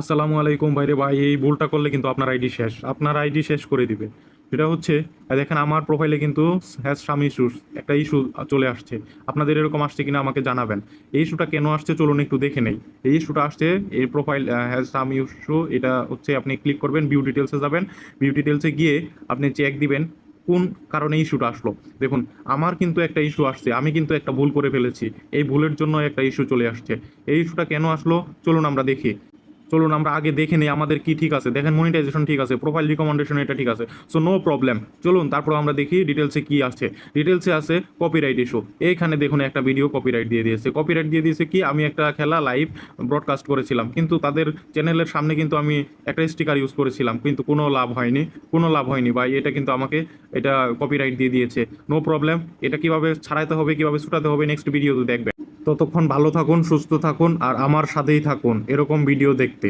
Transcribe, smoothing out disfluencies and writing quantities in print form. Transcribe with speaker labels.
Speaker 1: আসসালামু আলাইকুম ভাইরে ভাই, এই ভুলটা করলে কিন্তু আপনার আইডি শেষ, আপনার আইডি শেষ করে দিবে। সেটা হচ্ছে দেখেন আমার প্রোফাইলে কিন্তু হ্যাজ সাম ইস্যুস একটা ইস্যু চলে আসছে। আপনাদের এরকম আসছে কিনা আমাকে জানাবেন। এই ইস্যুটা কেন আসছে চলুন একটু দেখে নেই। এই ইস্যুটা আসছে, এই প্রোফাইল হ্যাজ সাম ইস্যু, এটা হচ্ছে আপনি ক্লিক করবেন, ভিউ ডিটেলসে যাবেন। ভিউ ডিটেলসে গিয়ে আপনি চেক দিবেন কোন কারণে ইস্যুটা আসলো। দেখুন, আমার কিন্তু একটা ইস্যু আসছে, আমি কিন্তু একটা ভুল করে ফেলেছি। এই ভুলের জন্য একটা ইস্যু চলে আসছে। এই ইস্যুটা কেন আসলো চলুন আমরা দেখি। চলুন আমরা আগে দেখে নিই আমাদের কি ঠিক আছে। দেখেন মনিটাইজেশন ঠিক আছে, প্রোফাইল রিকমেন্ডেশন এটা ঠিক আছে, সো নো প্রবলেম। চলুন তারপর আমরা দেখি ডিটেলসে কি আছে। ডিটেলসে আছে কপিরাইট ইস্যু। এইখানে দেখুন একটা ভিডিও কপিরাইট দিয়ে দিয়েছে। কপিরাইট দিয়ে দিয়েছে কি, আমি একটা খেলা লাইভ ব্রডকাস্ট করেছিলাম, কিন্তু তাদের চ্যানেলের সামনে কিন্তু আমি একটা স্টিকার ইউজ করেছিলাম, কিন্তু কোনো লাভ হয়নি। কোনো লাভ হয়নি ভাই, এটা কিন্তু আমাকে এটা কপিরাইট দিয়ে দিয়েছে। No problem. এটা কিভাবে ছাড়াইতে হবে, কিভাবে ছুটাতে হবে নেক্সট ভিডিওতে দেখবেন। ততক্ষণ ভালো থাকুন, সুস্থ থাকুন আর আমার সাথেই থাকুন এরকম ভিডিও দেখতে।